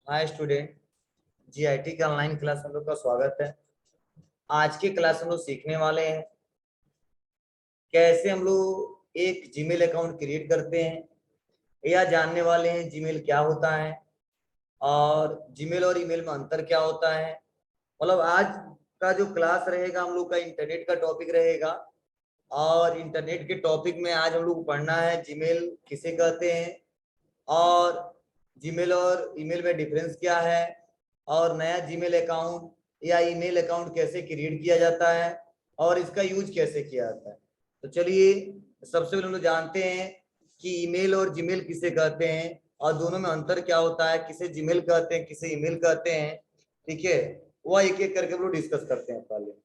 Hi student. GIT के online class हम लोग का स्वागत है। आज के क्लास हम लोग सीखने वाले हैं कैसे हम लोग एक जीमेल अकाउंट क्रिएट करते हैं, या जानने वाले हैं जीमेल क्या होता है और जीमेल और ईमेल में अंतर क्या होता है। मतलब आज का जो क्लास रहेगा हम लोग का इंटरनेट का टॉपिक रहेगा, और इंटरनेट के टॉपिक में आज हम लोग को पढ़ना है जीमेल किसे कहते हैं, और जीमेल और ईमेल में डिफरेंस क्या है, और नया जीमेल अकाउंट या ईमेल अकाउंट कैसे क्रिएट किया जाता है और इसका यूज कैसे किया जाता है। तो चलिए सबसे पहले हम लोग जानते हैं कि ईमेल और जीमेल किसे कहते हैं और दोनों में अंतर क्या होता है, किसे जीमेल कहते हैं किसे ईमेल कहते हैं। ठीक है, वह एक एक करके हम लोग डिस्कस करते हैं। पहले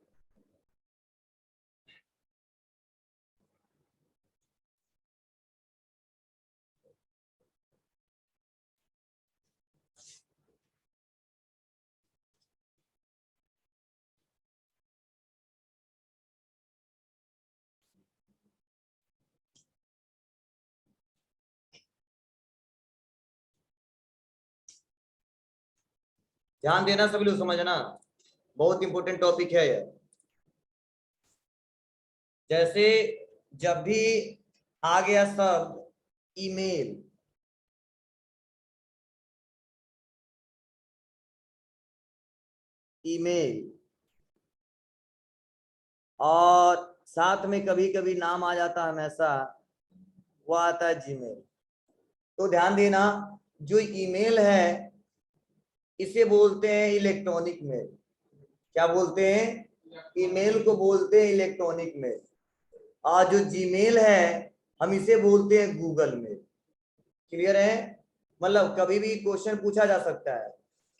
ध्यान देना सभी लोग, समझना बहुत इंपॉर्टेंट टॉपिक है यह। जैसे जब भी आ गया शब्द ईमेल, ईमेल और साथ में कभी कभी नाम आ जाता है, हमेशा वो आता है जीमेल। तो ध्यान देना, जो ईमेल है इसे बोलते हैं इलेक्ट्रॉनिक मेल। क्या बोलते हैं? ईमेल को बोलते हैं इलेक्ट्रॉनिक मेल। और जो जीमेल है हम इसे बोलते हैं गूगल मेल। क्लियर है? मतलब कभी भी क्वेश्चन पूछा जा सकता है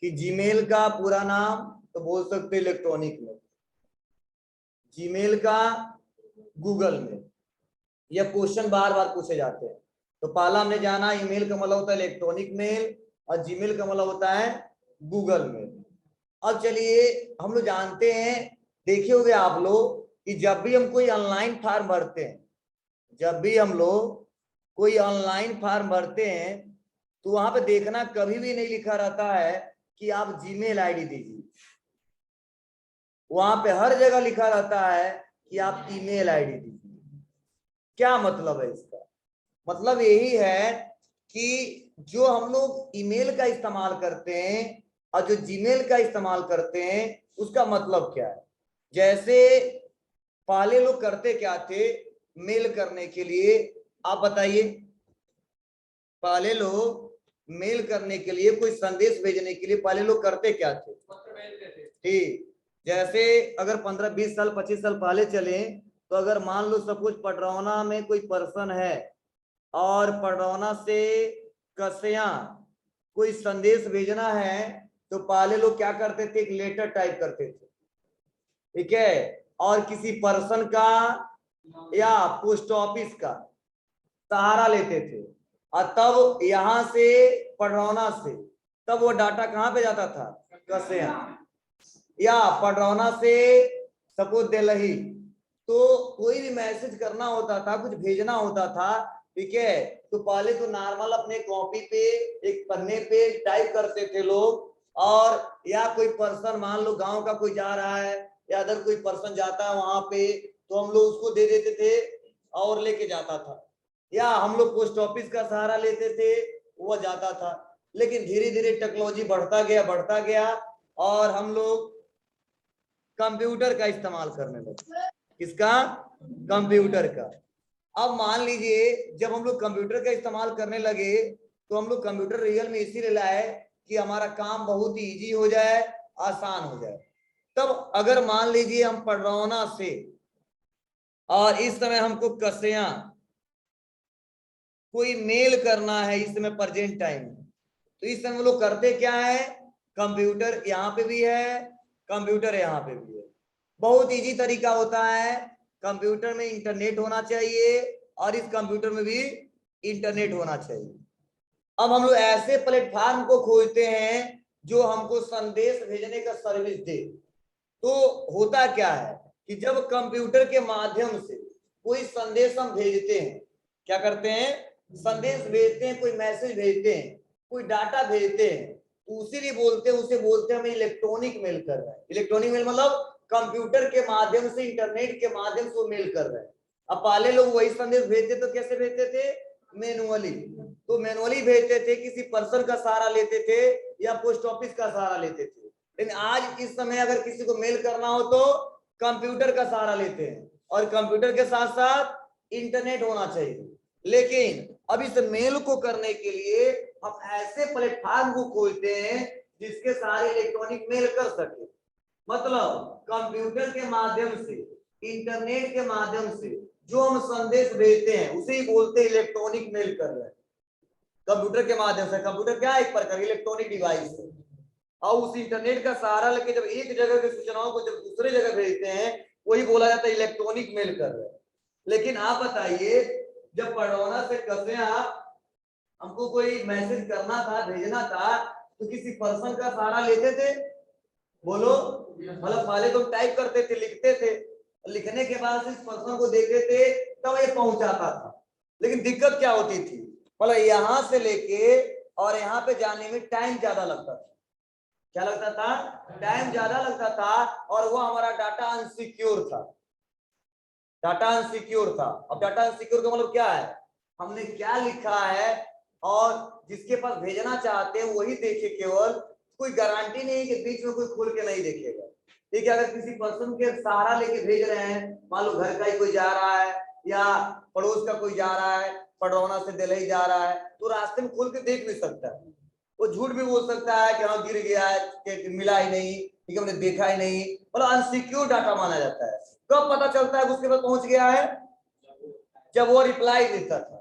कि जीमेल का पूरा नाम, तो बोल सकते इलेक्ट्रॉनिक मेल, जीमेल का गूगल मेल। यह क्वेश्चन बार बार पूछे जाते हैं। तो पहला हमने जाना ईमेल का मतलब होता है इलेक्ट्रॉनिक मेल और जीमेल का मतलब होता है गूगल मेल। अब चलिए हम लोग जानते हैं, देखे होंगे आप लोग कि जब भी हम कोई ऑनलाइन फॉर्म भरते हैं, जब भी हम लोग कोई ऑनलाइन फॉर्म भरते हैं तो वहां पे देखना कभी भी नहीं लिखा रहता है कि आप जीमेल आईडी दीजिए। वहां पे हर जगह लिखा रहता है कि आप ईमेल आईडी दीजिए। क्या मतलब है इसका? मतलब यही है कि जो हम लोग ईमेल का इस्तेमाल करते हैं और जो जीमेल का इस्तेमाल करते हैं उसका मतलब क्या है। जैसे पहले लोग करते क्या थे मेल करने के लिए, आप बताइए। पहले लोग मेल करने के लिए, कोई संदेश भेजने के लिए पहले लोग करते क्या थे? पत्र भेजते थे। ठीक, जैसे अगर 15-20 साल 25 साल पहले चले, तो अगर मान लो सपोज पडरौना में कोई पर्सन है और पडरौना से कसिया कोई संदेश भेजना है, तो पहले लोग क्या करते थे? एक लेटर टाइप करते थे। ठीक है, और किसी पर्सन का या पोस्ट ऑफिस का सहारा लेते थे, और तब यहां से पडरौना से तब वो डाटा कहां पे जाता था? कसिया। या पडरौना से सपोज दिल्ली, तो कोई भी मैसेज करना होता था, कुछ भेजना होता था, ठीक है, तो पहले तो नॉर्मल अपने कॉपी पे एक पन्ने पे टाइप करते थे लोग। और या कोई पर्सन मान लो गांव का कोई जा रहा है या अदर कोई पर्सन जाता है वहां पे, तो हम लोग उसको दे देते थे और लेके जाता था। या हम लोग पोस्ट ऑफिस का सहारा लेते थे, वो जाता था। लेकिन धीरे धीरे टेक्नोलॉजी बढ़ता गया और हम लोग कंप्यूटर का इस्तेमाल करने लगे। किसका? कंप्यूटर का। अब मान लीजिए जब हम लोग कंप्यूटर का इस्तेमाल करने लगे, तो हम लोग कंप्यूटर रियल में इसीलिए लाए कि हमारा काम बहुत ही इजी हो जाए, आसान हो जाए। तब अगर मान लीजिए हम पडरौना से और इस समय हमको कसिया कोई मेल करना है, इस समय प्रेजेंट टाइम, तो इस समय लोग करते क्या है? कंप्यूटर यहाँ पे भी है, कंप्यूटर यहाँ पे भी है। बहुत इजी तरीका होता है। कंप्यूटर में इंटरनेट होना चाहिए और इस कंप्यूटर में भी इंटरनेट होना चाहिए। अब हम लोग ऐसे प्लेटफॉर्म को खोजते हैं जो हमको संदेश भेजने का सर्विस दे। तो होता क्या है कि जब कंप्यूटर के माध्यम से कोई संदेश हम भेजते हैं, क्या करते हैं? संदेश भेजते हैं, कोई मैसेज भेजते हैं, कोई डाटा भेजते हैं, उसे बोलते हैं हम इलेक्ट्रॉनिक मेल कर रहे हैं। इलेक्ट्रॉनिक मेल मतलब कंप्यूटर के माध्यम से, इंटरनेट के माध्यम से वो मेल कर रहे हैं। अब पहले लोग वही संदेश भेजते तो कैसे भेजते थे? मैनुअली। तो मैनुअली भेजते थे, किसी पर्सन का सहारा लेते थे या पोस्ट ऑफिस का सहारा लेते थे। लेकिन आज इस समय अगर किसी को मेल करना हो तो कंप्यूटर का सहारा लेते हैं, और कंप्यूटर के साथ साथ इंटरनेट होना चाहिए। लेकिन अब इस मेल को करने के लिए हम ऐसे प्लेटफॉर्म को खोलते हैं जिसके सारे इलेक्ट्रॉनिक मेल कर सके। मतलब कंप्यूटर के माध्यम से, इंटरनेट के माध्यम से जो हम संदेश भेजते हैं उसे ही बोलते हैं इलेक्ट्रॉनिक मेल कर रहे हैं। कंप्यूटर के माध्यम से, कंप्यूटर क्या है? एक प्रकार इलेक्ट्रॉनिक डिवाइस है, और उस इंटरनेट का सहारा लेके जब एक जगह की सूचनाओं को जब दूसरे जगह भेजते हैं वही बोला जाता है इलेक्ट्रॉनिक मेल कर रहे हैं। लेकिन आप बताइए, जब पढ़ौना से कसे आप हमको कोई मैसेज करना था, भेजना था, तो किसी पर्सन का सहारा लेते थे? बोलो। मतलब पहले तो टाइप करते थे, लिखते थे, लिखने के बाद इस पर्सन को देते थे तब ये पहुंचाता था। लेकिन दिक्कत क्या होती थी? मतलब यहां से लेके और यहाँ पे जाने में टाइम ज्यादा लगता था। क्या लगता था? टाइम ज्यादा लगता था, और वो हमारा डाटा अनसिक्योर था। डाटा अनसिक्योर था। अब डाटा अनसिक्योर का मतलब क्या है? हमने क्या लिखा है और जिसके पास भेजना चाहते हैं वही देखे केवल, कोई गारंटी नहीं कि बीच में कोई खोल के नहीं देखेगा। ठीक है, अगर किसी पर्सन के सहारा लेके भेज रहे हैं, मान लो घर का ही कोई जा रहा है या पड़ोस का कोई जा रहा है, पड़ौना से दिल्ली जा रहा है, तो रास्ते में खोल के देख भी सकता है। वो झूठ भी बोल सकता है कि हाँ गिर गया है, कि मिला ही नहीं, ठीक है, हमने देखा ही नहीं। मतलब अनसिक्योर डाटा माना जाता है। कब पता चलता है उसके पास पहुंच गया है? जब वो रिप्लाई देता था।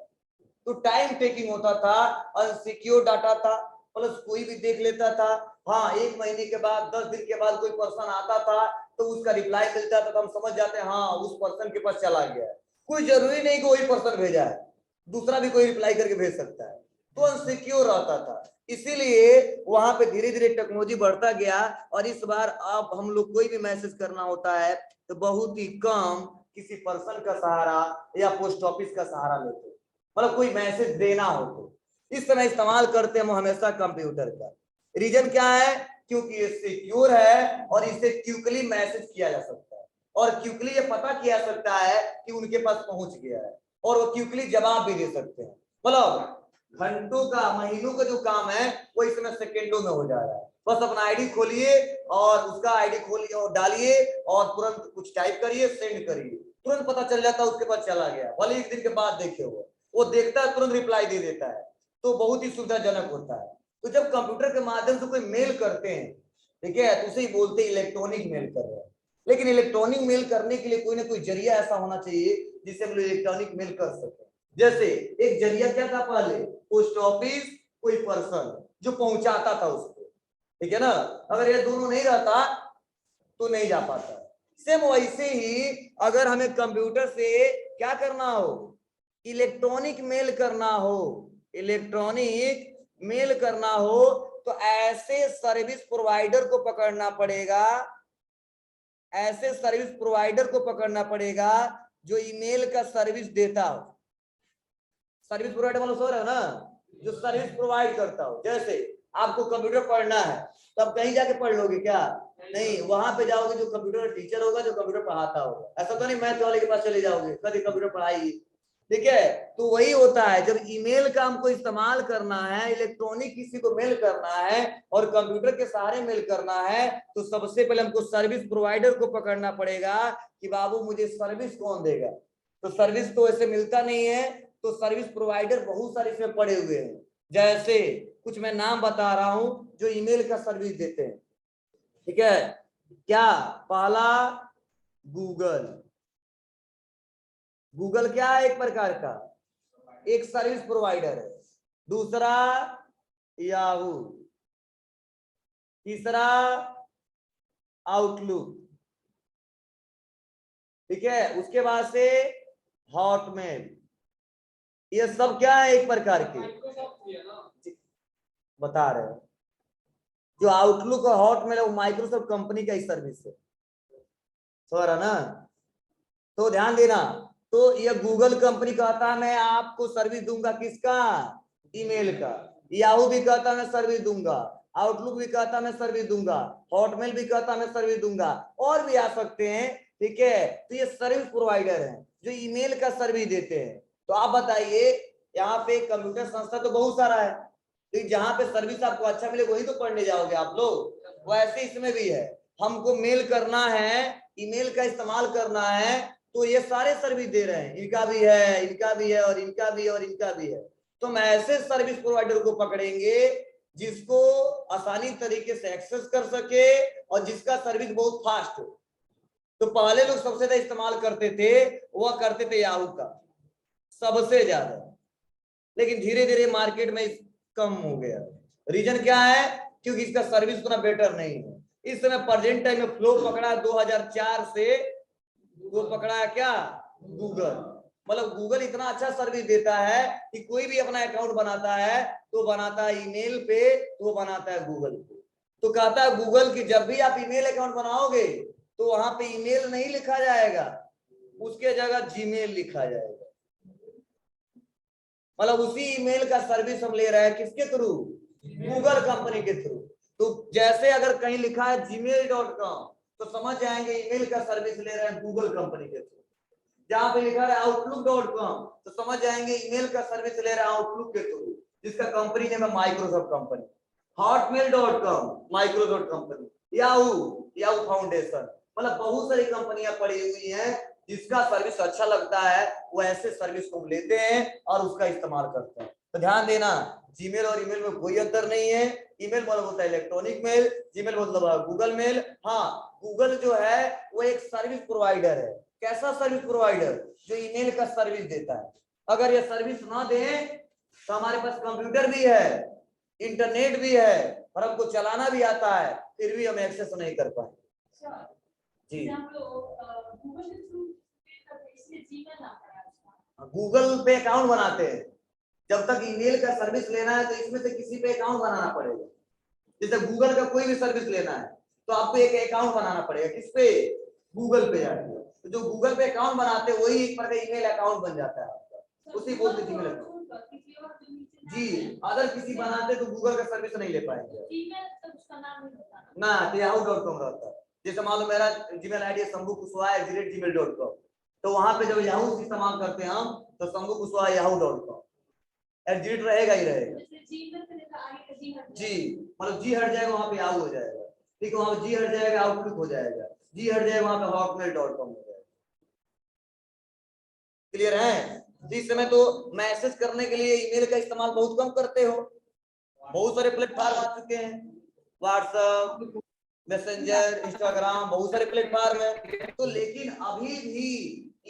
तो टाइम टेकिंग होता था, अनसिक्योर डाटा था, प्लस कोई भी देख लेता था। हाँ, 1 महीने के बाद, 10 दिन के बाद कोई पर्सन आता था तो उसका रिप्लाई मिलता था, तो हम समझ जाते हैं हाँ उस पर्सन के पास चला गया है। कोई जरूरी नहीं कि वही पर्सन भेजा है, दूसरा भी कोई रिप्लाई करके भेज सकता है। तो अनसिक्योर रहता था। इसीलिए वहां पे धीरे धीरे टेक्नोलॉजी बढ़ता गया, और इस बार अब हम लोग कोई भी मैसेज करना होता है तो बहुत ही कम किसी पर्सन का सहारा या पोस्ट ऑफिस का सहारा लेते हैं। मतलब कोई मैसेज देना हो तो इस तरह इस्तेमाल करते हैं हम हमेशा कंप्यूटर का। रीजन क्या है? क्योंकि ये सिक्योर है और इसे क्विकली मैसेज किया जा सकता है, और क्विकली ये पता किया जा सकता है कि उनके पास पहुंच गया है, और वो क्विकली जवाब भी दे सकते हैं। मतलब घंटों का, महीनों का जो काम है वो इस समय सेकेंडों में हो जा रहा है। बस अपना आईडी खोलिए और उसका आईडी खोलिए और डालिए और तुरंत कुछ टाइप करिए, सेंड करिए, तुरंत पता चल जाता है उसके पास चला गया। भले 1 दिन के बाद देखे वो देखता है, तुरंत रिप्लाई दे देता है। तो बहुत ही सुविधाजनक होता है। तो जब कंप्यूटर के माध्यम से कोई मेल करते हैं, ठीक है, तो उसे ही बोलते हैं इलेक्ट्रॉनिक मेल कर रहे हैं। लेकिन इलेक्ट्रॉनिक मेल करने के लिए कोई ना कोई जरिया ऐसा होना चाहिए जिससे हम लोग इलेक्ट्रॉनिक मेल कर सके। जैसे एक जरिया क्या था पहले? पोस्ट ऑफिस, कोई पर्सन जो पहुंचाता था उसको, ठीक है ना। अगर ये दोनों नहीं रहता तो नहीं जा पाता। सेम वैसे ही अगर हमें कंप्यूटर से क्या करना हो, इलेक्ट्रॉनिक मेल करना हो, इलेक्ट्रॉनिक मेल करना हो, तो ऐसे सर्विस प्रोवाइडर को पकड़ना पड़ेगा, ऐसे सर्विस प्रोवाइडर को पकड़ना पड़ेगा जो ईमेल का सर्विस देता हो। सर्विस प्रोवाइडर मतलब समझ रहे हो ना, जो सर्विस प्रोवाइड करता हो। जैसे आपको कंप्यूटर पढ़ना है तो आप कहीं जाके पढ़ लोगे क्या? नहीं, वहां पे जाओगे जो कंप्यूटर टीचर होगा, जो कंप्यूटर पढ़ाता होगा। ऐसा तो नहीं मैथ वाले के पास चले जाओगे, कभी कंप्यूटर पढ़ाई, ठीक है। तो वही होता है, जब ईमेल का हमको इस्तेमाल करना है, इलेक्ट्रॉनिक किसी को मेल करना है और कंप्यूटर के सहारे मेल करना है, तो सबसे पहले हमको सर्विस प्रोवाइडर को पकड़ना पड़ेगा कि बाबू मुझे सर्विस कौन देगा। तो सर्विस तो ऐसे मिलता नहीं है, तो सर्विस प्रोवाइडर बहुत सारे इसमें पड़े हुए हैं। जैसे कुछ मैं नाम बता रहा हूं जो ईमेल का सर्विस देते हैं, ठीक है। क्या? पहला गूगल। गूगल क्या है? एक प्रकार का एक सर्विस प्रोवाइडर है। दूसरा याहू। तीसरा आउटलुक, ठीक है। उसके बाद से हॉटमेल। ये सब क्या है? एक प्रकार के बता रहे हैं। जो आउटलुक और हॉटमेल है वो माइक्रोसॉफ्ट कंपनी का ही सर्विस है, समझ रहा ना। तो ध्यान देना, तो ये गूगल कंपनी कहता है मैं आपको सर्विस दूंगा, किसका? ईमेल का। याहू भी कहता है मैं सर्विस दूंगा। आउटलुक भी कहता मैं सर्विस दूंगा, हॉटमेल भी कहता मैं सर्विस दूंगा, और भी आ सकते हैं। ठीक है, तो ये सर्विस प्रोवाइडर हैं जो ईमेल का सर्विस देते हैं। तो आप बताइए, यहाँ पे कंप्यूटर संस्था तो बहुत सारा है, तो जहां पे सर्विस आपको अच्छा मिले वही तो पढ़ने जाओगे आप लोग। वैसे इसमें भी है, हमको मेल करना है, ईमेल का इस्तेमाल करना है, तो ये सारे सर्विस दे रहे हैं, इनका भी है, इनका भी है, और इनका भी है, और इनका भी है। तो हम ऐसे सर्विस प्रोवाइडर को पकड़ेंगे जिसको आसानी तरीके से एक्सेस कर सके और जिसका सर्विस बहुत फास्ट हो। तो पहले लोग सबसे ज्यादा इस्तेमाल करते थे, वह करते थे याहू का सबसे ज्यादा, लेकिन धीरे धीरे मार्केट में कम हो गया। रीजन क्या है? क्योंकि इसका सर्विस उतना बेटर नहीं है। इस समय प्रेजेंट टाइम में फ्लो पकड़ा 2004 से, वो पकड़ा है क्या? गूगल। मतलब गूगल इतना अच्छा सर्विस देता है कि कोई भी अपना अकाउंट बनाता है तो बनाता है ईमेल पे, तो बनाता है गूगल पे। तो कहता है गूगल कि जब भी आप ईमेल अकाउंट बनाओगे तो वहां पे ईमेल नहीं लिखा जाएगा, उसके जगह जीमेल लिखा जाएगा। मतलब उसी ईमेल का सर्विस हम ले रहे हैं, किसके थ्रू? गूगल कंपनी के थ्रू। तो जैसे अगर कहीं लिखा है gmail.com तो समझ जाएंगे ईमेल का सर्विस ले रहे हैं गूगल कंपनी के थ्रू। जहां पे लिखा है outlook.com तो समझ जाएंगे ईमेल का सर्विस ले रहे हैं आउटलुक के थ्रू, जिसका कंपनी नेम है Microsoft company. hotmail.com Microsoft company, Yahoo foundation, मतलब बहुत सारी कंपनियां पड़ी हुई हैं जिसका सर्विस अच्छा लगता है, वो ऐसे सर्विस को लेते हैं और उसका इस्तेमाल करते हैं। तो ध्यान देना, जीमेल और ईमेल में कोई अंतर नहीं है। ईमेल मतलब होता है इलेक्ट्रॉनिक मेल, जीमेल मतलब गूगल मेल। हाँ, गूगल जो है वो एक सर्विस प्रोवाइडर है। कैसा सर्विस प्रोवाइडर? जो ईमेल का सर्विस देता है। अगर ये सर्विस ना दे तो हमारे पास कंप्यूटर भी है, इंटरनेट भी है, और हमको चलाना भी आता है, फिर भी हम एक्सेस नहीं कर पाए। जी, गूगल पे अकाउंट बनाते हैं। जब तक ईमेल का सर्विस लेना है तो इसमें से किसी पे अकाउंट बनाना पड़ेगा। जैसे गूगल का कोई भी सर्विस लेना है तो आपको एक अकाउंट बनाना पड़ेगा, किस पे? गूगल पे जाके। तो जो गूगल पे अकाउंट बनाते हैं वही एक प्रकार का ईमेल अकाउंट बन जाता है आपका, उसी बोलते जीमेल अकाउंट। जी, अगर किसी बनाते तो गूगल का सर्विस नहीं ले पाएंगे ना, तो yahoo.com रहता है। जैसे मान लो मेरा Gmail ID Shambhu Kushwaha @gmail.com, तो वहां पे जब याहू इस्तेमाल करते हैं हम तो शंभू कुशवाहा yahoo.com एग्जिट रहेगा ही रहेगा। जी, मतलब जी हट जाएगा वहां पे याहू हो जाएगा, ठीक है, वहां पे जी हट जाएगा आउटलुक हो जाएगा, जी हट जाएगा वहां पे hotmail.com हो जाएगा। क्लियर है? इस समय तो मैसेज करने के लिए ईमेल का इस्तेमाल बहुत कम करते हो, बहुत सारे प्लेटफॉर्म आ चुके हैं, व्हाट्सएप, मैसेंजर, इंस्टाग्राम, बहुत सारे प्लेटफॉर्म है। तो लेकिन अभी भी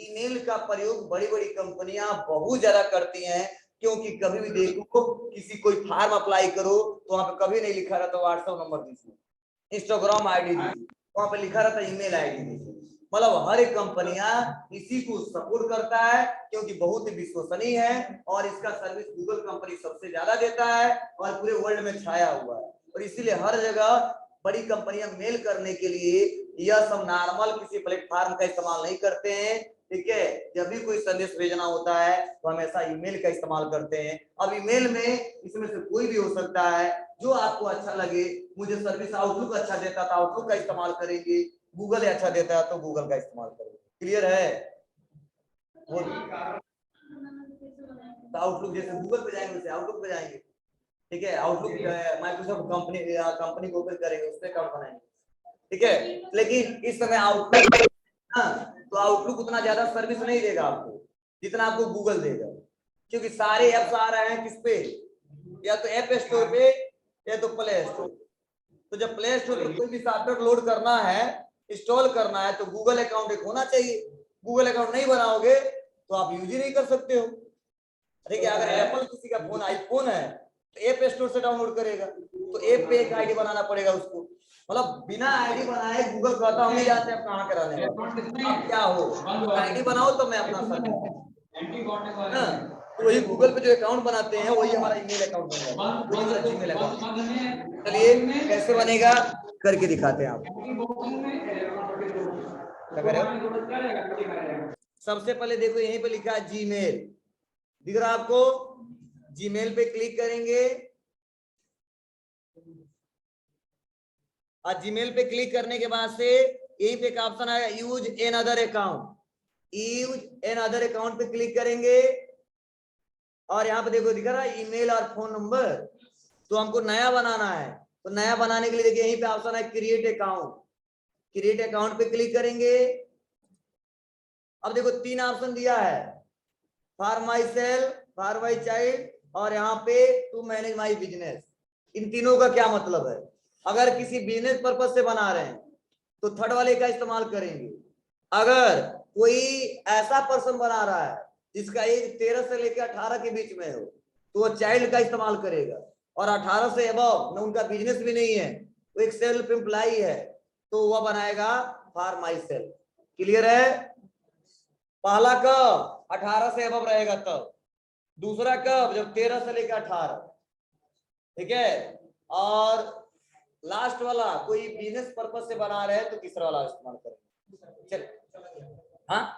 ईमेल का प्रयोग बड़ी बड़ी कंपनियां बहुत ज्यादा करती हैं, क्योंकि कभी भी देखो किसी कोई फॉर्म अप्लाई करो तो वहां पे कभी नहीं लिखा रहता व्हाट्सएप नंबर दीजिए, इंस्टाग्राम आईडी दीजिए, वहां पे लिखा रहता ईमेल आईडी दीजिए। मतलब हर एक कंपनियां इसी को सपोर्ट करता है, क्योंकि बहुत ही विश्वसनीय है और इसका सर्विस गूगल कंपनी सबसे ज्यादा देता है और पूरे वर्ल्ड में छाया हुआ है। और इसीलिए हर जगह बड़ी कंपनियां मेल करने के लिए यह सब नॉर्मल किसी प्लेटफॉर्म का इस्तेमाल नहीं करते हैं। ठीक है, जब भी कोई संदेश भेजना होता है तो हमेशा ईमेल का इस्तेमाल करते हैं। अब ईमेल में इसमें से कोई भी हो सकता है, जो आपको अच्छा लगे। मुझे सर्विस आउटलुक अच्छा देता था, आउटलुक का इस्तेमाल करेंगे, गूगल अच्छा देता है तो गूगल का इस्तेमाल करेंगे। क्लियर है? वो तो आउटलुक जैसे गूगल पे जाएंगे वैसे आउटलुक पे जाएंगे। ठीक है, आउटलुक माइक्रोसॉफ्ट कंपनी को ओपन करेंगे, उस पे अकाउंट बनाएंगे। ठीक है, लेकिन इस समय आउटलुक, हाँ, तो आउटलुक उतना ज्यादा सर्विस नहीं देगा आपको जितना आपको गूगल देगा, क्योंकि सारे ऐप्स आ रहे हैं किस पे? या तो ऐप स्टोर पे या तो प्ले स्टोर। तो जब प्ले स्टोर पे कोई भी सॉफ्टवेयर लोड करना है, इंस्टॉल करना है, तो गूगल अकाउंट एक होना चाहिए। गूगल अकाउंट नहीं बनाओगे तो आप यूज ही नहीं कर सकते हो। ठीक है, अगर एप्पल किसी का फोन आईफोन है तो ऐप स्टोर से डाउनलोड करेगा, तो ऐप पे एक आईडी बनाना पड़ेगा उसको। मतलब बिना आईडी बनाए गूगल कहता हम नहीं जानते आप कहां कराने वाले, आप क्या हो, आईडी बनाओ तो मैं अपना सर्विस। तो वही गूगल पे जो अकाउंट बनाते हैं वही हमारा ईमेल अकाउंट बन जाता है, वही हमारा जीमेल अकाउंट। चलिए कैसे बनेगा करके दिखाते हैं आपको। क्या कर रहे हो? सबसे पहले देखो यहीं पे लिखा है जीमेल, दिख रहा है आपको? जीमेल पे क्लिक करेंगे, और जीमेल पे क्लिक करने के बाद से यहीं पे एक ऑप्शन आएगा use N other account, use N other account पे क्लिक करेंगे और यहाँ पे देखो दिख रहा है ईमेल और फोन नंबर। तो हमको नया बनाना है, तो नया बनाने के लिए देखिए यहीं पे ऑप्शन है क्रिएट अकाउंट, क्रिएट अकाउंट पे क्लिक करेंगे। अब देखो 3 ऑप्शन दिया है, for my self, for my child और यहाँ पे टू मैनेज माई बिजनेस। इन तीनों का क्या मतलब है? अगर किसी बिजनेस पर्पज से बना रहे हैं तो थर्ड वाले का इस्तेमाल करेंगे। अगर कोई ऐसा पर्सन बना रहा है जिसका एज 13 से लेकर 18 के बीच में हो तो वो चाइल्ड का इस्तेमाल करेगा। और 18 से अबव न उनका बिजनेस भी नहीं है, वो एक सेल्फ एम्प्लॉय है, तो वह बनाएगा फॉर माई सेल्फ। क्लियर है? पहला कब? 18 से अबव रहेगा तब। दूसरा कब? जब 13 से लेकर 18। ठीक है? और लास्ट वाला कोई बिजनेस पर्पज से बना रहे हैं तो तीसरा वाला इस्तेमाल करेंगे। चल, हाँ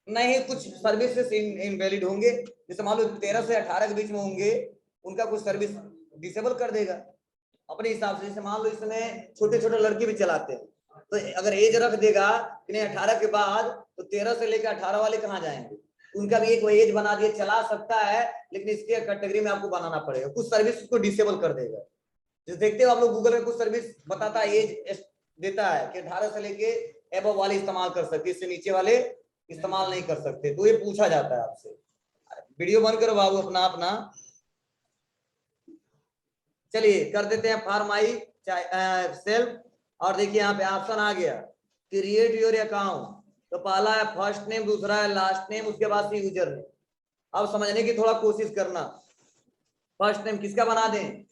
नहीं, कुछ सर्विसेज इनवैलिड होंगे, जैसे मान लो 13 से 18 के बीच में होंगे, उनका कुछ सर्विस डिसेबल कर देगा अपने हिसाब से। जैसे मान लो इसमें छोटे छोटे लड़के भी चलाते हैं, तो अगर एज रख देगा कि नहीं 18 के बाद, तो 13 से लेकर 18 वाले कहाँ जाएंगे? उनका भी एक एज बना दिए, चला सकता है लेकिन इसके कैटेगरी में आपको बनाना पड़ेगा, कुछ सर्विस को डिसेबल कर देगा। जो देखते हो आप लोग गूगल में कुछ सर्विस बताता है, एज देता है कि 18 से लेके एबव वाले इस्तेमाल कर सकते, इससे नीचे वाले इस्तेमाल नहीं कर सकते। तो ये पूछा जाता है आपसे। वीडियो बंद करो बाबू अपना अपना। चलिए कर देते हैं फॉर माई सेल्फ। और देखिए यहाँ पे ऑप्शन आ गया क्रिएट योर अकाउंट। तो पहला है फर्स्ट नेम, दूसरा है लास्ट नेम, उसके बाद से यूजर नेम। अब समझने की थोड़ा कोशिश करना। फर्स्ट नेम किसका बना दें?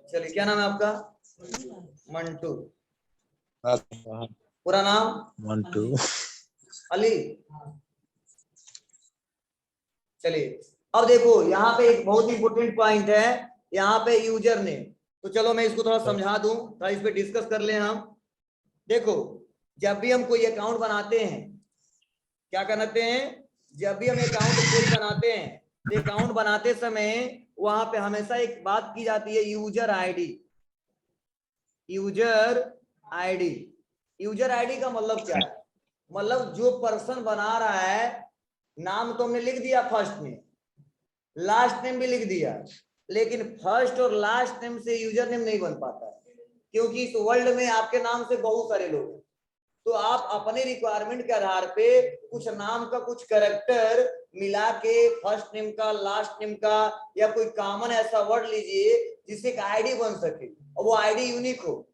चलिए क्या नाम है आपका? मंटू। पूरा नाम? मंटू। अली। चलिए अब देखो यहाँ पे एक बहुत इंपॉर्टेंट पॉइंट है, यहाँ पे यूजर नेम। तो चलो मैं इसको थोड़ा समझा दूं, थोड़ा इस पे डिस्कस कर ले हम। देखो जब भी हम कोई अकाउंट बनाते हैं, क्या करते हैं? जब भी हम अकाउंट कोई बनाते हैं तो अकाउंट बनाते समय वहां पे हमेशा एक बात की जाती है user ID. User ID, user ID का मतलब क्या है? मतलब जो पर्सन बना रहा है, नाम तो हमने लिख दिया फर्स्ट में, लास्ट नेम भी लिख दिया, लेकिन फर्स्ट और लास्ट नेम से यूजर नेम नहीं बन पाता है, क्योंकि इस वर्ल्ड में आपके नाम से बहुत सारे लोग हैं। तो आप अपने रिक्वायरमेंट के आधार पे कुछ नाम का कुछ कैरेक्टर मिला के फर्स्ट नेम का, लास्ट नेम का, या कोई कॉमन ऐसा वर्ड लीजिए जिससे एक आईडी बन सके और वो आईडी यूनिक हो।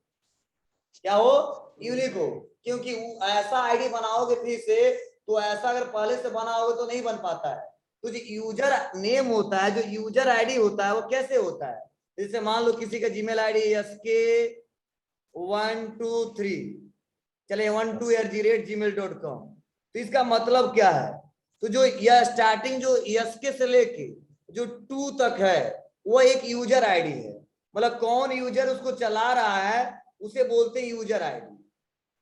क्या हो? यूनिक हो। क्योंकि ऐसा आईडी बनाओगे फिर से, तो ऐसा अगर पहले से बनाओगे तो नहीं बन पाता है। तो जो यूजर नेम होता है, जो यूजर आईडी होता है, वो कैसे होता है? जैसे मान लो किसी का जीमेल आईडी SK123, चले 12@gmail.com। तो इसका मतलब क्या है? तो जो यह स्टार्टिंग जो SK से लेके जो 2 तक है वो एक यूजर आईडी है। मतलब कौन यूजर उसको चला रहा है उसे बोलते हैं यूजर आईडी।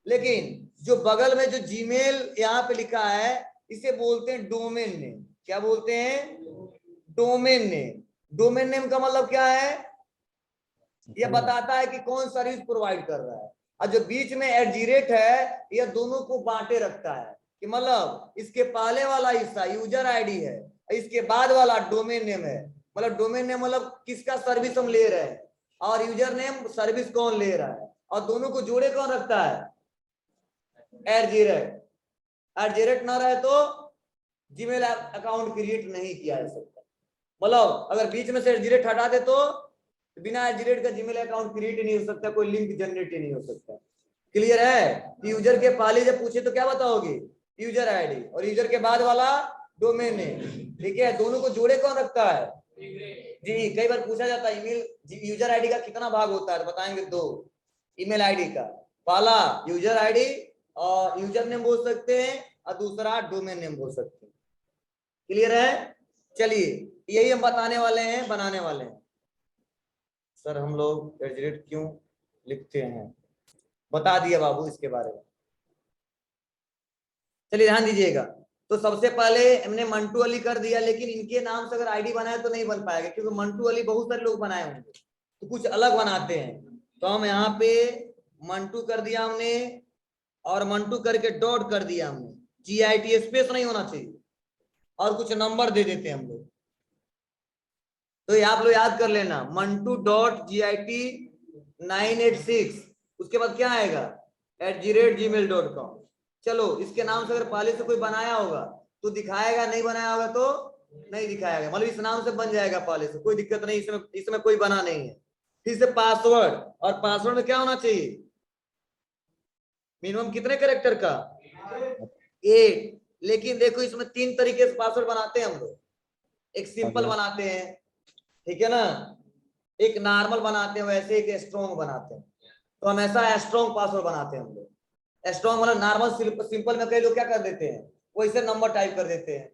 लेकिन जो बगल में जो जीमेल यहाँ पे लिखा है इसे बोलते हैं डोमेन नेम। क्या बोलते हैं? Domain name. डोमेन नेम का मतलब क्या है? यह बताता है कि कौन सर्विस प्रोवाइड कर रहा है। और जो बीच में @ है, यह दोनों को बांटे रखता है कि मतलब इसके पहले वाला हिस्सा यूजर आईडी है, इसके बाद वाला डोमेन नेम है। मतलब डोमेन नेम मतलब किसका सर्विस हम ले रहे हैं, और यूजर नेम सर्विस कौन ले रहा है, और दोनों को जोड़े कौन रखता है? @ ना रहे तो जीमेल अकाउंट क्रिएट नहीं किया जा सकता। मतलब अगर बीच में से @ हटा दे तो बिना @ का जीमेल अकाउंट क्रिएट ही नहीं हो सकता, कोई लिंक जनरेट ही नहीं हो सकता। क्लियर है? यूजर के पहले जब पूछे तो क्या बताओगे? यूजर आईडी, और यूजर के बाद वाला डोमेन नेम। ठीक है? दोनों को जोड़े कौन रखता है? जी, कई बार पूछा जाता है ईमेल यूजर आईडी का कितना भाग होता है, तो बताएंगे 2 ईमेल आईडी का। पहला यूजर आईडी और यूजर नेम बोल सकते हैं, और दूसरा डोमेन नेम बोल सकते हैं। क्लियर है? चलिए यही हम बताने वाले हैं, बनाने वाले हैं। सर हम लोग @ क्यों लिखते हैं, बता दिया बाबू इसके बारे में। चलिए ध्यान दीजिएगा। तो सबसे पहले हमने मंटू अली कर दिया, लेकिन इनके नाम से अगर आईडी बनाए तो नहीं बन पाएगा, क्योंकि मंटू अली बहुत सारे लोग बनाए होंगे। तो कुछ अलग बनाते हैं। तो हम यहाँ पे मंटू कर दिया हमने, और मंटू करके डॉट कर दिया हमने, GIT स्पेस नहीं होना चाहिए, और कुछ नंबर दे देते हैं हम लोग। तो ये आप लोग याद कर लेना, मंटू डॉट GIT 986, उसके बाद क्या आएगा @gmail.com। चलो इसके नाम से अगर पहले से कोई बनाया होगा तो दिखाएगा, नहीं बनाया होगा तो नहीं दिखाएगा, मतलब इस नाम से बन जाएगा पहले से, कोई दिक्कत नहीं, इसमें कोई बना नहीं है। फिर से पासवर्ड, और पासवर्ड में क्या होना चाहिए, मिनिमम कितने कैरेक्टर का, 8। लेकिन देखो इसमें 3 तरीके से पासवर्ड बनाते हैं हम लोग, एक सिंपल बनाते हैं, ठीक है ना, एक नॉर्मल बनाते हैं, वैसे एक स्ट्रॉन्ग बनाते हैं। तो हम ऐसा स्ट्रॉन्ग पासवर्ड बनाते हैं हम लोग। स्ट्रॉन्ग मतलब नॉर्मल सिंपल में कई लोग क्या कर देते हैं, वैसे नंबर टाइप कर देते हैं,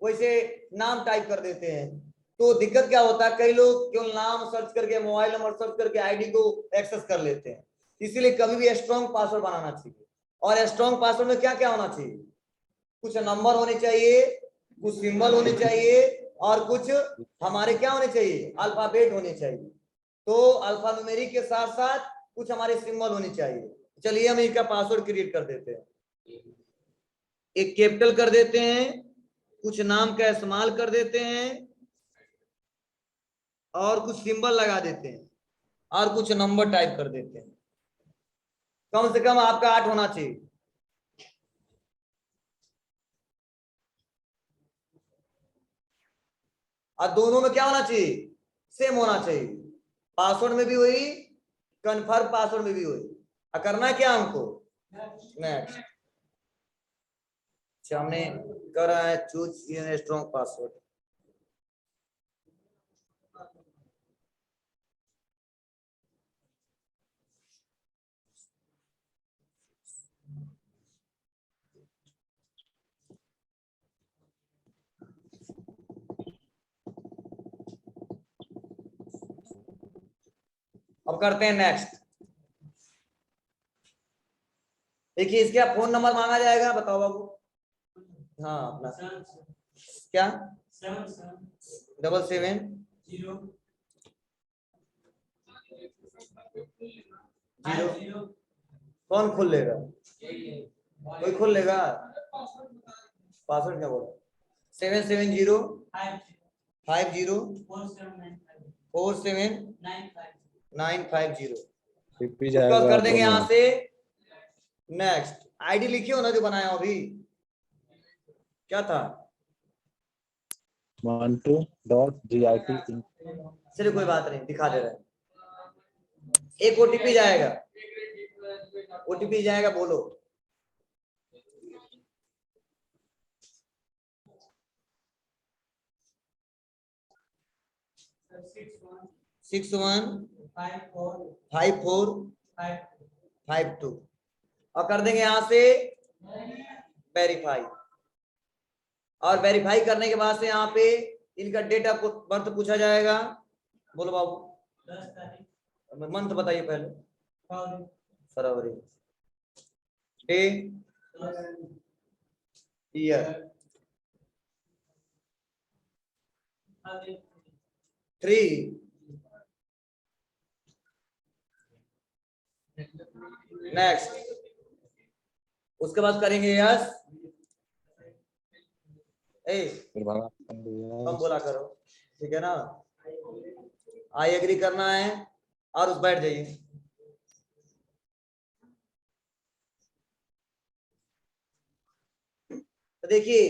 वैसे नाम टाइप कर देते हैं। तो दिक्कत क्या होता है, कई लोग केवल नाम सर्च करके, मोबाइल नंबर सर्च करके आईडी को एक्सेस कर लेते हैं। इसीलिए कभी भी स्ट्रॉन्ग पासवर्ड बनाना चाहिए। और स्ट्रॉन्ग पासवर्ड में क्या क्या होना चाहिए, कुछ नंबर होने चाहिए, कुछ सिंबल होने चाहिए, और कुछ हमारे क्या होने चाहिए, अल्फाबेट होने चाहिए। तो अल्फान्यूमेरिक के साथ साथ कुछ हमारे सिंबल होने चाहिए। चलिए हम इसका पासवर्ड क्रिएट कर देते हैं, एक कैपिटल कर देते हैं, कुछ नाम का इस्तेमाल कर देते हैं, और कुछ सिंबल लगा देते हैं, और कुछ नंबर टाइप कर देते हैं। कम से कम आपका 8 होना चाहिए। और दोनों में क्या होना चाहिए, सेम होना चाहिए। पासवर्ड में भी वही, कन्फर्म पासवर्ड में भी वही। करना क्या हमको, नेक्स्ट। हमने करा है चूज स्ट्रॉन्ग पासवर्ड। अब करते हैं नेक्स्ट। देखिए इसका फोन नंबर मांगा जाएगा, बताओ बाबू। हाँ अपना क्या, 770 कौन खोल लेगा, कोई खोल लेगा, पासवर्ड क्या बोला, 7705047950950। उसके बाद कर देंगे यहाँ से नेक्स्ट। आईडी लिखी हो ना जो बनाया अभी, क्या था, mantu.git। चलिए कोई बात नहीं, दिखा दे रहे हैं। एक ओटीपी जाएगा, ओटीपी जाएगा, बोलो 615452। और कर देंगे यहाँ से वेरीफाई। और वेरीफाई करने के बाद से यहाँ पे इनका डेट ऑफ बर्थ पूछा जाएगा। बोलो बाबू, मंथ बताइए पहले, फरवरी, डे, ईयर, 3, नेक्स्ट। उसके बाद करेंगे यस, कम बोला करो, ठीक है ना, आई एग्री करना है, और उस बैठ जाइए। तो देखिए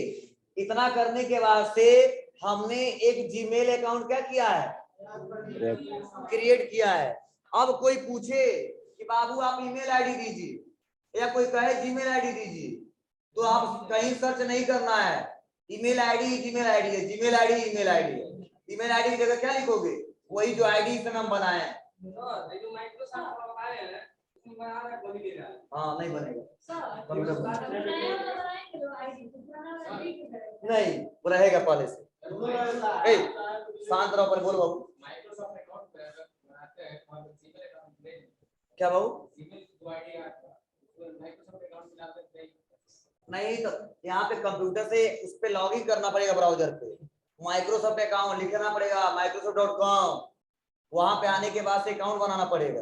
इतना करने के बाद से हमने एक जीमेल अकाउंट क्या किया है, क्रिएट किया है। अब कोई पूछे कि बाबू आप ईमेल आईडी दीजिए, या कोई कहे जीमेल आईडी दीजिए, तो आप कहीं सर्च नहीं करना है, ईमेल आईडी जीमेल आईडी है, जीमेल आईडी ईमेल आईडी है। ईमेल आईडी की जगह क्या लिखोगे, वही जो आईडी से हम बनाए हैं। हाँ नहीं बनेगा, नहीं वो रहेगा पहले से। शांत रहो, पर बोलो बाबू, क्या बाबू, नहीं तो यहाँ पे कंप्यूटर से उस पे लॉगिन करना पड़ेगा, ब्राउजर पे माइक्रोसॉफ्ट अकाउंट लिखना पड़ेगा, microsoft.com। वहां पे आने के बाद से अकाउंट बनाना पड़ेगा।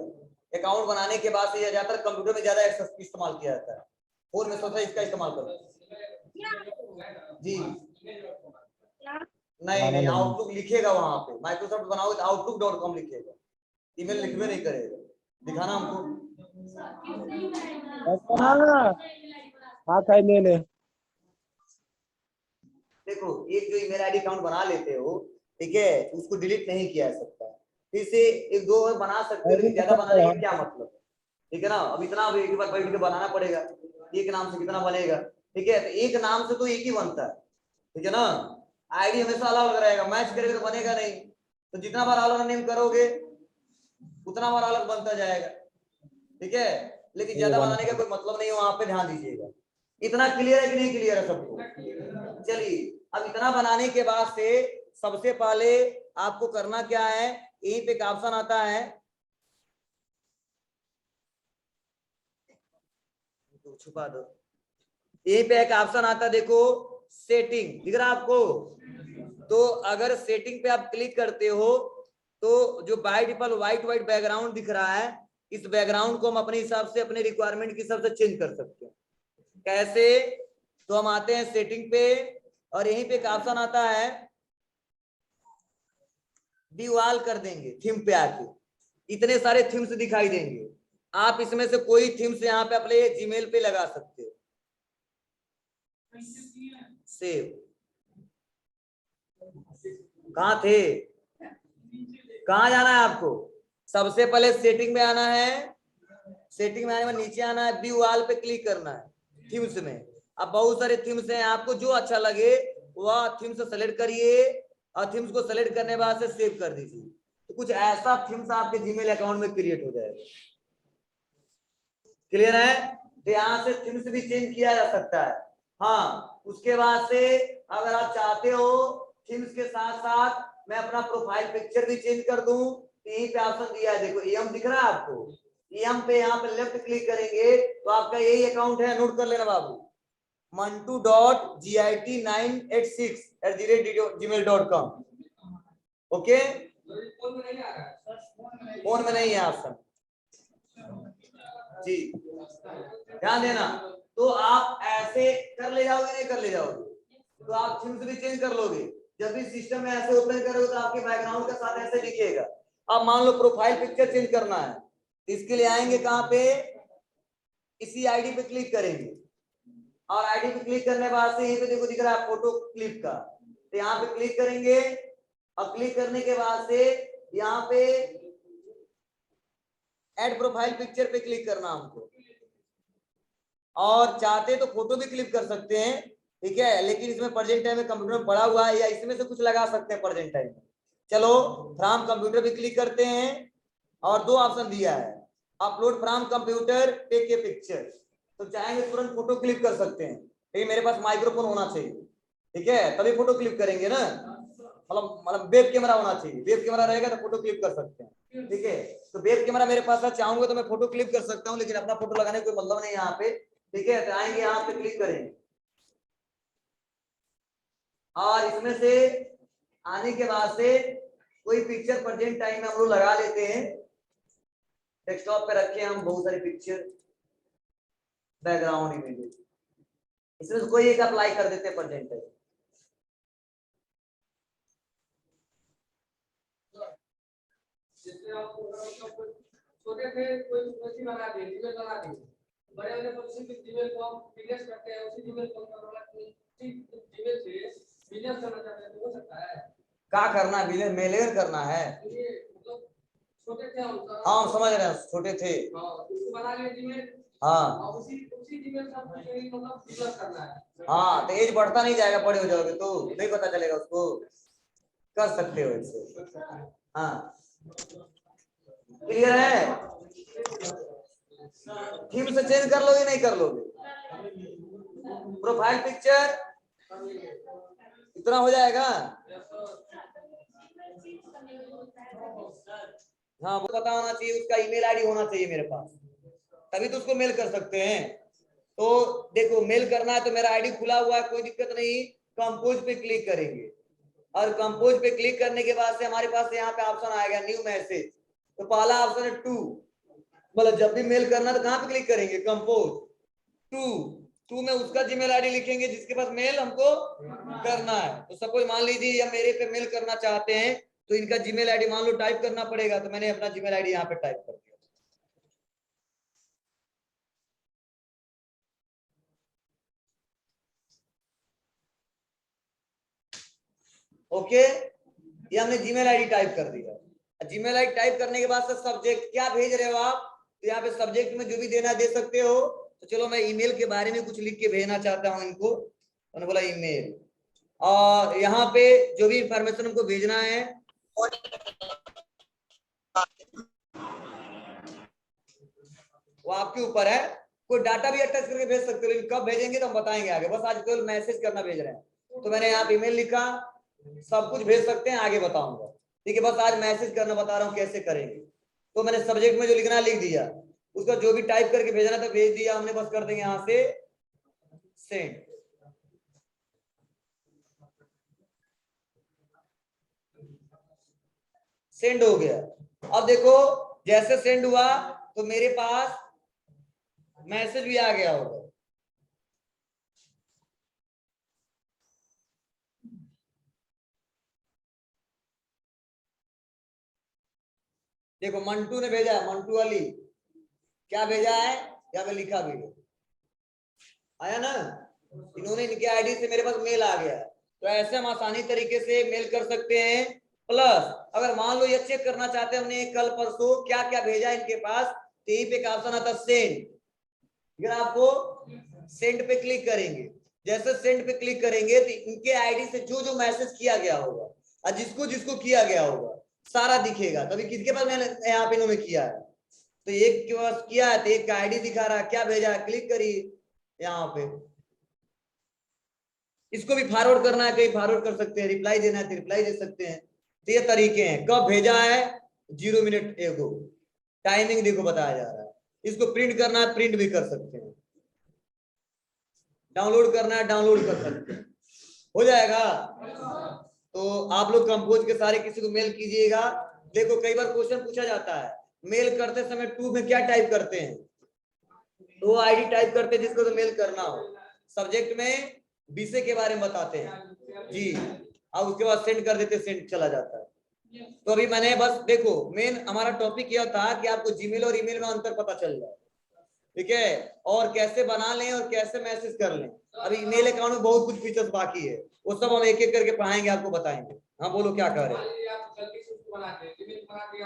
अकाउंट बनाने के बाद से ज्यादातर कंप्यूटर में ज्यादा इस्तेमाल किया जाता है, फोन में सोचा इसका इस्तेमाल करो जी। नहीं, आउटलुक लिखेगा वहां पे, माइक्रोसॉफ्ट बनाओगे तो outlook.com लिखेगा, ईमेल लिखवे नहीं करेगा। दिखाना हमको। हाँ खाई ले ले। देखो एक जो ईमेल आईडी अकाउंट बना लेते हो, ठीक है, उसको डिलीट नहीं किया जा सकता, फिर से एक दो बना सकते हो, लेकिन ज्यादा बनाने का क्या मतलब, ठीक है ना। अब इतना अब एक बार बैठ के बनाना पड़ेगा, एक नाम से कितना बनेगा, ठीक है, तो एक नाम से तो एक ही बनता है, ठीक है ना। आईडी हमेशा अलग अलग रहेगा, मैच करेगा तो बनेगा नहीं, तो जितना बार अलग नेम करोगे उतना बार अलग बनता जाएगा, ठीक है। लेकिन ज्यादा बनाने का कोई मतलब नहीं है, वहां पे ध्यान दीजिएगा। इतना क्लियर है कि नहीं क्लियर है सबको? चलिए, अब इतना बनाने के बाद से सबसे पहले आपको करना क्या है, यहीं पे एक ऑप्शन आता है, तो छुपा दो, यहीं पे एक ऑप्शन आता है, देखो सेटिंग दिख रहा है आपको। तो अगर सेटिंग पे आप क्लिक करते हो तो जो बाय डिफॉल्ट व्हाइट बैकग्राउंड दिख रहा है, इस बैकग्राउंड को हम अपने हिसाब से, अपने रिक्वायरमेंट के हिसाब से चेंज कर सकते हैं। कैसे? तो हम आते हैं सेटिंग पे और यहीं पे एक ऑप्शन आता है, दीवाल कर देंगे, थीम पे आके इतने सारे थीम्स दिखाई देंगे, आप इसमें से कोई थीम्स यहाँ पे अपने जीमेल पे लगा सकते हो। सेव, कहाँ थे, कहाँ जाना है आपको? सबसे पहले सेटिंग में आना है, सेटिंग में आने में नीचे आना है, व्यू ऑल पे क्लिक करना है, थीम्स में। अब बहुत सारे थीम्स हैं, आपको जो अच्छा लगे वह थीम्स सेलेक्ट करिए और थीम्स को सेलेक्ट करने के बाद से सेव कर दीजिए, तो कुछ ऐसा थीम्स आपके जीमेल अकाउंट में क्रिएट हो जाएगा। क्लियर है? तो यहाँ से थीम्स भी चेंज किया जा सकता है। हाँ, उसके बाद से अगर आप चाहते हो थीम्स के साथ साथ मैं अपना प्रोफाइल पिक्चर भी चेंज कर दूं, तो यहीं पे ऑप्शन दिया है, देखो एम दिख रहा है आपको, एम पे यहाँ पे लेफ्ट क्लिक करेंगे तो आपका यही अकाउंट है, नोट कर लेना बाबू, mantu.git986@gmail.com। ओके, फोन में नहीं है ऑप्शन जी, ध्यान देना। तो आप ऐसे कर ले जाओगे, नहीं कर ले जाओगे, तो आप थीम्स भी चेंज कर लोगे, जब भी सिस्टम में ऐसे ओपन करोगे तो आपके बैकग्राउंड के साथ ऐसे दिखेगा। अब मान लो प्रोफाइल पिक्चर चेंज करना है, इसके लिए आएंगे कहाँ पे, इसी आईडी पे क्लिक करेंगे और आईडी पे क्लिक करने के बाद से यहीं पे देखो दिख रहा है फोटो क्लिप का, तो यहाँ पे क्लिक करेंगे और क्लिक करने के बाद से यहाँ पे ऐड प्रोफाइल पिक्चर पे क्लिक करना हमको, और चाहते तो फोटो भी क्लिक कर सकते हैं, ठीक है, लेकिन इसमें प्रेजेंट टाइम में कंप्यूटर में पड़ा हुआ है, या इसमें से कुछ लगा सकते हैं प्रेजेंट टाइम में। चलो फ्रॉम कंप्यूटर पे क्लिक करते हैं और दो ऑप्शन दिया है, upload from computer take a picture, तो चाहेंगे तुरंत फोटो क्लिक कर सकते हैं, लेकिन मेरे पास माइक्रोफोन होना चाहिए, ठीक है, तभी फोटो क्लिक करेंगे ना, मतलब वेब कैमरा होना चाहिए, वेब कैमरा रहेगा तो फोटो क्लिक कर सकते हैं, ठीक है। तो वेब कैमरा मेरे पास चाहूंगा तो मैं फोटो क्लिक कर सकता हूँ, लेकिन अपना फोटो लगाने कोई मतलब नहीं यहाँ पे, ठीक है। तो आएंगे यहाँ पे क्लिक करेंगे और इसमें से आने के बाद से कोई पिक्चर प्रेजेंट टाइम में हम लोग लगा लेते हैं, डेस्कटॉप पे रखे हम बहुत सारी पिक्चर, बैकग्राउंड इमेज, इसमें से कोई एक अप्लाई कर देते हैं प्रेजेंट टाइम। छोटे थे कोई उसी बना दे, जीमेल बना दे, बड़े वाले को उसी जीमेल को हम बिजनेस करते हैं, उसी जीमेल को हम उसी जीमेल से बिजनेस करना चाहते हैं, तो हो सकता है। क्या करना है, बिजनेस मेलेर करना है, मतलब छोटे थे हम, हाँ समझ रहे हैं, छोटे थे, हाँ उसको बना लिए जीमेल, हाँ उसी जीमेल से हमको मतलब बिजनेस करना है। हाँ, तो एज बढ़ता नहीं जाएगा, बड़े हो जाओगे तो नहीं पता चलेगा उसको, कर सकते हो इससे। हाँ क्लियर है? थीम से चेंज कर लोगे, नहीं कर लोगे? प्रोफाइल पिक्चर इतना हो जाएगा, हाँ वो पता होना चाहिए, उसका ईमेल आईडी होना चाहिए मेरे पास, तभी तो उसको मेल कर सकते हैं। तो देखो मेल करना है तो मेरा आईडी खुला हुआ है, कोई दिक्कत नहीं, कंपोज पे क्लिक करेंगे और कंपोज पे क्लिक करने के बाद से हमारे पास यहाँ पे ऑप्शन आएगा न्यू मैसेज। तो पहला ऑप्शन है टू, मतलब जब भी मेल करना तो कहाँ पे क्लिक करेंगे, कंपोज टू में उसका जीमेल आईडी लिखेंगे जिसके पास मेल हमको करना है। तो सपोज मान लीजिए या मेरे पे मेल करना चाहते हैं तो इनका जीमेल आईडी मान लो टाइप करना पड़ेगा, तो मैंने अपना जीमेल आईडी यहाँ पे टाइप कर दिया। ओके, ये हमने जीमेल आईडी टाइप कर दिया। जीमेल आईडी टाइप करने के बाद सब्जेक्ट क्या भेज रहे हो आप, तो यहाँ पे सब्जेक्ट में जो भी देना दे सकते हो। तो चलो मैं ईमेल के बारे में कुछ लिख के भेजना चाहता हूँ इनको, उन्होंने बोला ईमेल, और यहाँ पे जो भी इंफॉर्मेशन हमको भेजना है वो आपके ऊपर है। कोई डाटा भी अटैच करके भेज सकते हो, लेकिन कब भेजेंगे तो हम बताएंगे आगे। बस आज केवल मैसेज करना भेज रहे हैं, तो मैंने यहाँ पे ईमेल लिखा, सब कुछ भेज सकते हैं, आगे बताऊंगा। ठीक है, बस आज मैसेज करना बता रहा हूँ कैसे करेंगे। तो मैंने सब्जेक्ट में जो लिखना लिख दिया, उसका जो भी टाइप करके भेजना था भेज दिया हमने। बस कर देंगे यहाँ से सेंड। सेंड हो गया। अब देखो जैसे सेंड हुआ तो मेरे पास मैसेज भी आ गया होगा। देखो मंटू ने भेजा है, मंटू अली क्या भेजा है, यहाँ पे लिखा भी है, आया ना। इन्होंने इनके आईडी से मेरे पास मेल आ गया। तो ऐसे हम आसानी तरीके से मेल कर सकते हैं। प्लस अगर मान लो ये चेक करना चाहते हैं हमने कल परसों क्या क्या भेजा इनके पास, तो यहीं पे एक ऑप्शन आता है सेंड। अगर आपको सेंड पे क्लिक करेंगे, जैसे सेंड पे क्लिक करेंगे तो इनके आईडी से जो जो मैसेज किया गया होगा और जिसको जिसको किया गया होगा सारा दिखेगा। तभी किसके पास मैंने यहाँ पे इन्होंने किया है, तो एक के पास किया है तो एक का आईडी दिखा रहा है, क्या भेजा है, क्लिक करिए यहाँ पे। इसको भी फॉरवर्ड करना है कहीं फॉरवर्ड कर सकते हैं, रिप्लाई देना है तो रिप्लाई दे सकते हैं। तो ये तरीके हैं। कब भेजा है, 0 मिनट एगो, टाइमिंग देखो बताया जा रहा है। इसको प्रिंट करना है प्रिंट भी कर सकते हैं, डाउनलोड करना है डाउनलोड कर सकते हैं, हो जाएगा। तो आप लोग कंपोज के सारे किसी को मेल कीजिएगा। देखो कई बार क्वेश्चन पूछा जाता है मेल करते समय टू में क्या टाइप करते हैं, तो आईडी टाइप करते हैं जिसको तो मेल करना हो। सब्जेक्ट में विषय के बारे में बताते हैं जी, और उसके बाद सेंड कर देते, सेंड चला जाता है। तो अभी मैंने बस देखो मेन हमारा टॉपिक यह था कि आपको जीमेल और ईमेल में अंतर पता चल जाए, ठीक है, और कैसे बना लें और कैसे मैसेज कर लें। अभी ईमेल अकाउंट में बहुत कुछ फीचर्स बाकी है, वो सब हम एक एक करके पढ़ाएंगे, आपको बताएंगे। हाँ बोलो क्या कह रहे हैं। मान लीजिए आप गलती से उसको बना के ईमेल बना के